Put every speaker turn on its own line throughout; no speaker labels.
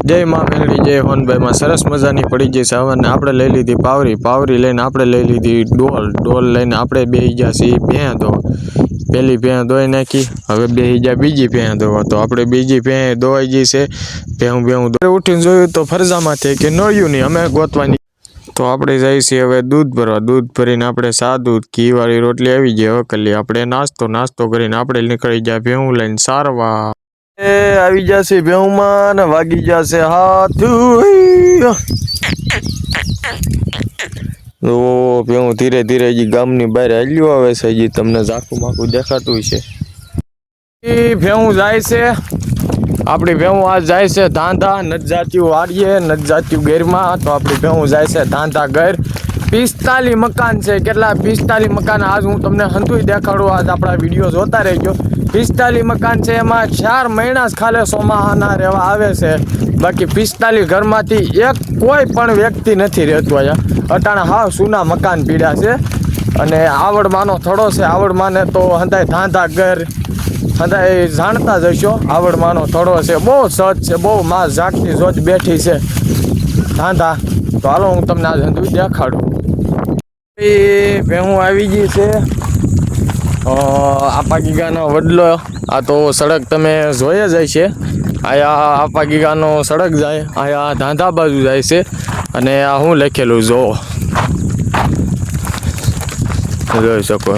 जय माँ मेलडी जय होनभाई में सरस मजानी पड़ी गई है। हमें आपणे लई लीधी पावरी, पावरी लईने आपणे लई लीधी डोल, डोल लईने आपणे बेही गया छे भैं धोवा। पहली भैं धोई नाखी, हवे बेही गया बीजी भैं धोवा। तो आपणे बीजी भैं धोवाई गई छे। भैं भैं उठीने जोयुं तो फरजामांथी के नळ्युं नहीं, अमे गोतवानी। तो आपणे जाई छे हवे दूध भरवा। दूध भरीने आपणे सा दूध घी वाળી रोटली આવી गई। હવે કરી આપણે નાસ્તો કરીને આપણે નીકળી ગયા ભેહું લઈને સારવા। આવી જશે ભેહુંમાં ને વાગી જશે હાથું। તો ભેહું ધીરે ધીરે હજી ગામની બહાર હાલ્યું આવે છે। હજી તમને ઝાખું માખું દેખાતું છે। ભેહું જાય છે, આપણી ભેહું આજ જાય છે ધાંધા। નથી જાતી વાડીએ, નથી જાતી ઘરમાં। તો આપણી ભેહું જાય છે ધાંધા ઘર। 45 મકાન છે। કેટલા 45 મકાન આજ હું તમને હંધુય દેખાડું। આજ આપણા વિડીયો જોતા રહેજો। 45 મકાન છે, એમાં 4 મહિના જ ખાલી ચોમાહાના રહેવા આવે છે। બાકી 45 ઘરમાંથી એક કોઈ પણ વ્યક્તિ નથી રહેતું અહીંયા। અટાણા હાવ સૂના મકાન પીડ્યા છે। અને આવડમાનો થોડો છે। આવડમાને તો હંધાય ધાંધા ઘર હંધાય જાણતા જ હશો। આવડમાનો થોડો છે, બહુ સજ છે, બહુ માં જાગતી જોજ બેઠી છે ધાંધા। તો હાલો હું તમને આજ હંધુય દેખાડું। ભેહું આવી ગઈ છે આપા ગીગાનો વડલો। આ તો સડક તમે જોઈ જ હશે। આયા આપા ગીગાનો સડક જાય, આયા ધાંધા બાજુ જાય છે। અને આ હું લખેલું જોઈ શકો।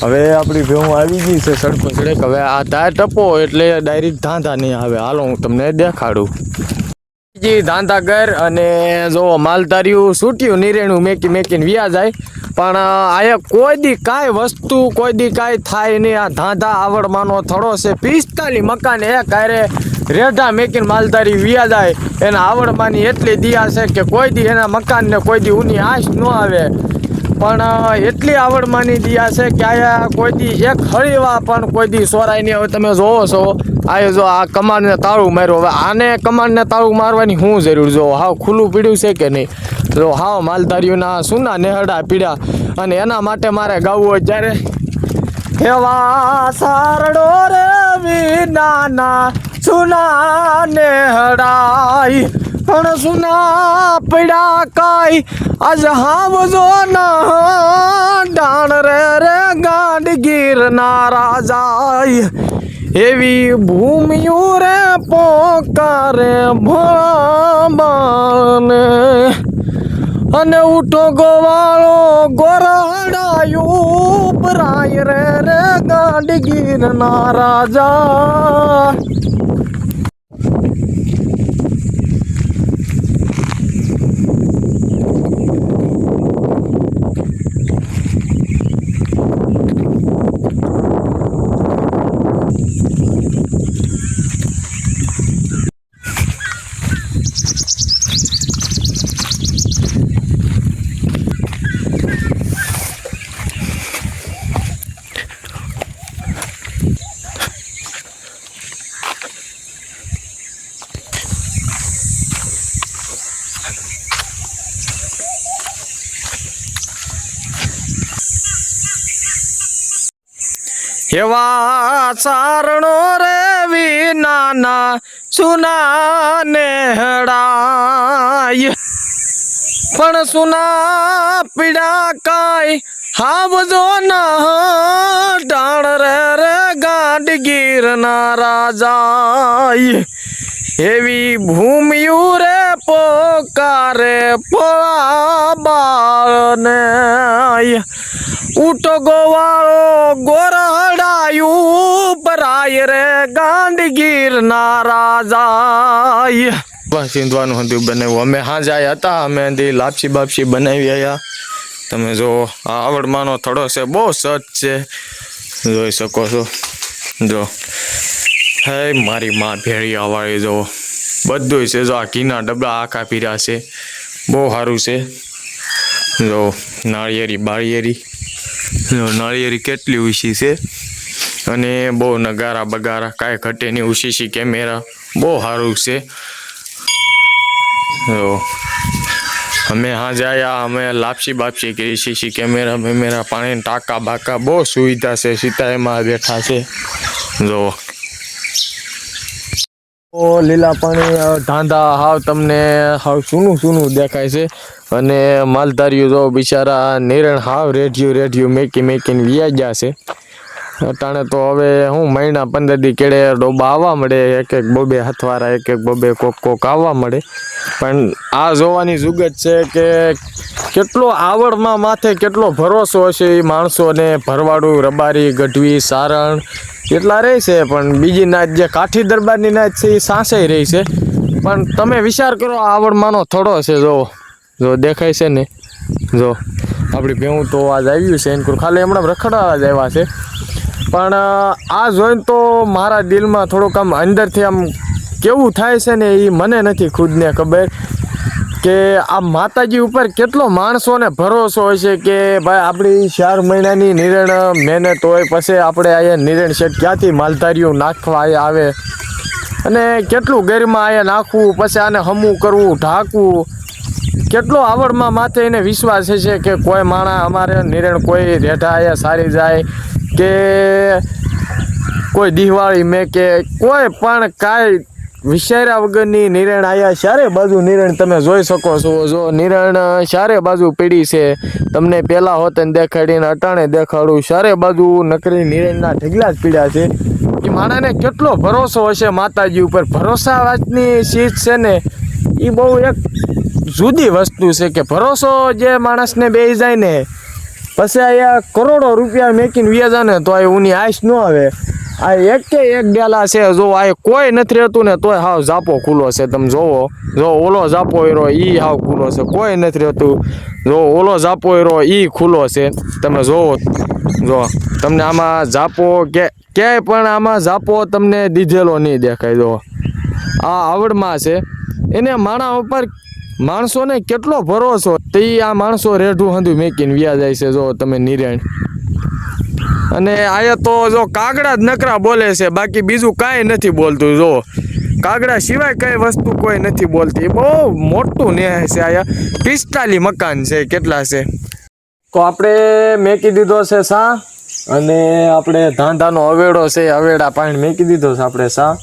હવે આપણી ભેહું આવી ગઈ છે સડકો સડક। હવે આ ધાર ટપો એટલે ડાયરેક્ટ ધાંધા નહીં આવે। હાલો હું તમને દેખાડું। ધાંધા ઘર અને જો માલધાર્યું છૂટ્યું નિરેણું મેકી મેકીને વ્યા જાય। પણ આયા કોઈ દી કાંઈ વસ્તુ કોઈ દી કાંઈ થાય નહીં। આ ધાંધા આવડમાનો થોડો છે। 45 મકાન એક હારે રેઢા મેકીને માલધારી વ્યા જાય। એના આવડમાની એટલી દિયા છે કે કોઈ દી એના મકાનને કોઈ દી ઊની આંચ ન આવે। પણ એટલી આવડમાની દિયા છે કે આયા કોઈ દી એક હળીવા પણ કોઈ દી સોરાય નહીં। હવે તમે જોવો છો આ જો આ કમાનને તાળું માર્યું। હવે આને કમાનને તાળું મારવાની શું જરૂર? જો હાવ ખુલ્લું પીડ્યું છે કે નહીં? જો હાવ માલધારીઓના સુના નેહડા પીડ્યા। અને એના માટે મારે ગાવું અત્યારે એવા સારડો રે વિનાના સુના નેહડાઈ પણ સુના પીડા કાઈ આજ હાવજો ના ડાણ રે રે ગાંડગીર ના રાજાઈ એવી ભૂમિયું રે પોકારે ભોબાને અને ઉઠો ગોવાળો ગોરાડાયું પરાય રે રે ગાંડગીર ના રાજા। એવા ચારણો રે વિનાના સુના નેહડાય પણ સુના પીડા કાંઈ હાવજો ના ડાણ રે રે ગાંડગીર ના રાજાય એવી ભૂમિયું રે પોકારે બાળને ઉઠો ગોવાળો ગોરડાયું પરાય રે ગાંડગીર ના રાજાય। સિંધવાનું હતું બનાવ્યું। અમે હાંજાય હતા, અમે અંધી લાપસી બાપસી બનાવી આવ્યા। તમે જો આ આવડમાનો થોડો છે, બહુ સજ છે, જોઈ શકો છો। જો હે મારી માં ભેળિયા વાળી જો બધું છે। જો આ ઘીના ડબલા આખા પીર્યા છે, બહુ સારું છે। જો નાળિયેરી બાળિયેરી, નાળિયેરી કેટલી ઊંચી છે અને બહુ નગારા બગારા કાંઈ ઘટે નહીં। ઊંચી કેમેરા બહુ સારું છે। જો અમે હાજે આયા, અમે લાપસી બાપસી કરી, સીસી કેમેરા બેમેરા, પાણીના ટાંકા બાકા બહુ સુવિધા છે। સીતા એમાં બેઠા છે। જો તો લીલા પાણી ધાંધા હાવ તમને હાવ સૂનું દેખાય છે અને માલધારીઓ જો બિચારા નિરણ હાવ રેઢિયું મેકીને વ્યા ગયા છે અટાણે. તો હવે હું મહિના 15 દી કેળે ડોબા આવવા મળે, એક બબે હથવારા, એક બબે કોક આવવા મળે. પણ આ જોવાની જુગત છે કે કેટલો આવડમાં માથે કેટલો ભરોસો હશે એ માણસોને. ભરવાડું, રબારી, ગઢવી, સારણ એટલા રહે છે, પણ બીજી નાચ જે કાઠી દરબારની નાચ છે એ સાંસાઈ રહી છે. પણ તમે વિચાર કરો આવડમાંનો થોડો છે, જો દેખાય છે ને, જો આપણી ભેવું તો આજ આવ્યું છે એનકુર, ખાલી હમણાં રખડાવા જ આવ્યા છે. પણ આ જોઈને તો મારા દિલમાં થોડુંક આમ અંદરથી આમ કેવું થાય છે ને એ મને નથી ખુદને ખબર કે આ માતાજી ઉપર કેટલો માણસોને ભરોસો હોય છે કે ભાઈ આપણી 4 મહિનાની નિરણ મહેનત હોય, પછી આપણે અહીંયા નિરણ શેઠ ક્યાંથી માલધારીઓ નાખવા અહીંયા આવે અને કેટલું ગેરમાં અહીંયા નાખવું, પછી આને હમું કરવું, ઢાંકવું, કેટલો આવડમાં માથે એને વિશ્વાસ છે કે કોઈ માણા અમારે નિરણ કોઈ રેઢા અહીંયા સારી જાય કે કોઈ દિવાળી મેં કે કોઈ પણ કાંઈ વિચાર્યા વગરની નિરણ આયા. ચારે બાજુ નિરણ તમે જોઈ શકો છો. જો નિરણ ચારે બાજુ પીડી છે, તમને પહેલાં હોત ને દેખાડીને અટાણે દેખાડું. ચારે બાજુ નકરી નિરણના ઢગલા જ પીડ્યા છે. એ માણાને કેટલો ભરોસો હશે માતાજી ઉપર. ભરોસા વાતની ચીજ છે ને એ બહુ એક જુદી વસ્તુ છે કે ભરોસો જે માણસને બેસી જાય ને પછી અહીંયા કરોડો રૂપિયા મેકીને વ્યાજા ને તો આ ઉની આશ ન આવે. આ એક ડેલા છે, જો આ કોઈ નથી રહેતું ને તોય હાવ ઝાપો ખુલ્લો છે. તમે જોવો, જો ઓલો ઝાપો રહ્યો એ હાવ ખુલ્લો છે, કોઈ નથી રહેતું. જો ઓલો ઝાપો રહ્યો એ ખુલ્લો છે. તમે જોવો, જો તમને આમાં ઝાપો ક્યાંય પણ આમાં ઝાપો તમને દીધેલો નહીં દેખાય. જો આ આવડમાં છે એને માણા ઉપર માણસોને કેટલો ભરોસો, તે આ માણસો રેઢું હંધું મેકીને વ્યા જાય છે. જો તમે નિરણ અને આયા તો જો કાગડા જ નકરા બોલે છે, બાકી બીજું કાંઈ નથી બોલતું. જો કાગડા સિવાય કઈ વસ્તુ કોઈ નથી બોલતી. બહુ મોટું નેહ છે. આયા 45 મકાન છે. કેટલા છે તો આપણે મેકી દીધો છે સા, અને આપણે ધાંધાનો અવેડો છે, અવેડા પાણી મેકી દીધો છે આપણે સા.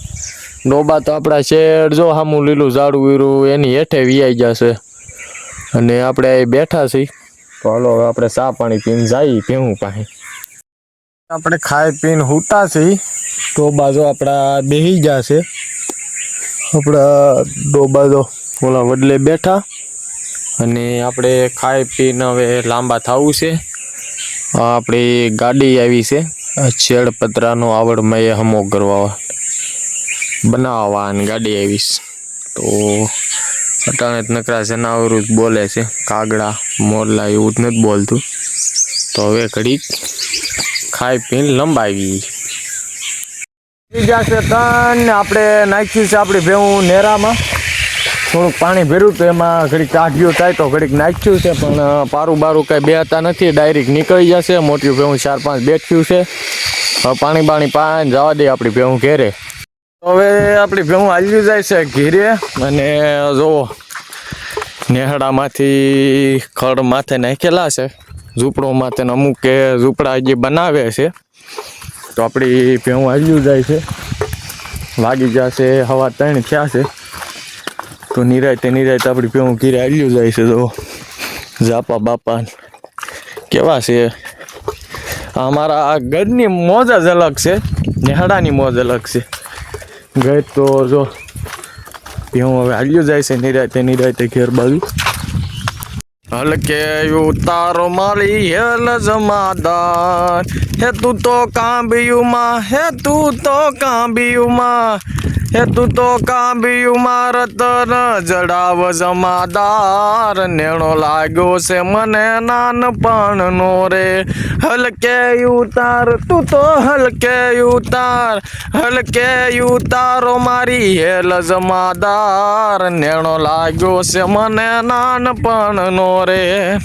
ડોબા તો આપણા શેડ જો સામું લીલું ઝાડું વીરું એની હેઠે વિયાઈ જશે અને આપણે અહીં બેઠા છીએ. તો હાલો હવે આપણે ચા પાણી પીને જઈએ ભેવું પાસે. આપણે ખાઈ પીને હુતા છીએ. ડોબા જો આપણા બેસી જશે. આપણા ડોબા જો ઓલા વડલે બેઠા અને આપણે ખાઈ પીને હવે લાંબા થવું છે. આપણી ગાડી આવી છે છેડ પતરાનો આવડમાં એ હમો કરવા બનાવવાની ગાડી આવીશ. તો અટાણે નકરા જનાવરું જ બોલે છે, કાગડા મોરલા એવું જ નથી બોલતું. તો હવે ઘડીક ખાઈ પીને લંબાવી જશે તન. આપણે નાખ્યું છે આપણી ભેવું નેરામાં, થોડુંક પાણી ભર્યું તો એમાં ઘડીક કાઢ્યું થાય તો ઘડીક નાખ્યું છે, પણ પારું બારું કાંઈ બેહતા નથી, ડાયરેક્ટ નીકળી જશે. મોટી ભેવું 4-5 બેઠ્યું છે. હવે પાણી પાઈને જવા દે આપણી ભેવું ઘેરે. હવે આપણી ભેવું હાલ્યું જાય છે ઘેરે. અને જુઓ નેહડામાંથી ખડ માથે નાખેલા છે, ઝૂંપડો માથે અમુક કે ઝૂંપડા જે બનાવે છે. તો આપણી ભેવું હાલ્યું જાય છે. વાગી જશે 3:15 થયા છે. તો નિરાયતે આપણી ભેવું ઘીરે હાલ્યું જાય છે. તો ઝાપા બાપા કેવા છે. અમારા ઘરની મોજ જ અલગ છે, નેહડાની મોજ અલગ છે. ગઈ તો જો ભેવું હવે હાલ્યું જાય છે નિરાયતે ઘેર બાજુ. હલકે ઉતારો મારી હેલ જમાદાર, હે તું તો કાંબિયુમાં, હે તું તો કાંબિયુમાં, હે તું તો કાંબિયુમાં રતન જડાવ જમાદાર. નેણો લાગ્યો છે મને નાનપણનો રે, હલકે ઉતાર તું તો હલકે ઉતાર, હલકે ઉતારો મારી હેલ જમાદાર. નેણો લાગ્યો છે મને નાનપણનો રે,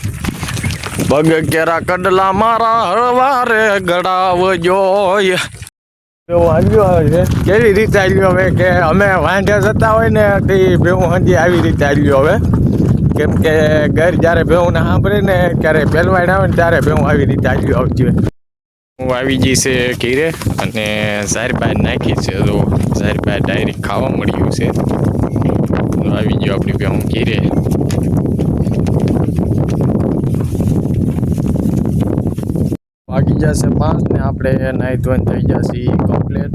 પગ કેરા કડલા મારા હળવારે ગળાવજો. ભેવું હાલ્યું આવે છે. કેવી રીતે હાલ્યું હવે કે અમે વાંઢે જતા હોય ને તે ભેવું હજી આવી રીતે હાલ્યું હવે. કેમ કે ઘર જ્યારે ભેવુંને સાંભળે ને ક્યારે પહેલવાડ આવે ને ત્યારે ભેવું આવી રીતે હાલ્યું આવતી હોય. હું આવી ગઈ છે ઘીરે અને ઝાર બહાર નાખી છે. તો ઝાર બહાર ડાયરેક્ટ ખાવા મળ્યું છે. તો આવી ગયો આપણી ભેહું ઘીરે. વાગી જશે 5 ને આપણે નાહી ધોઈને થઈ જશે કમ્પ્લીટ.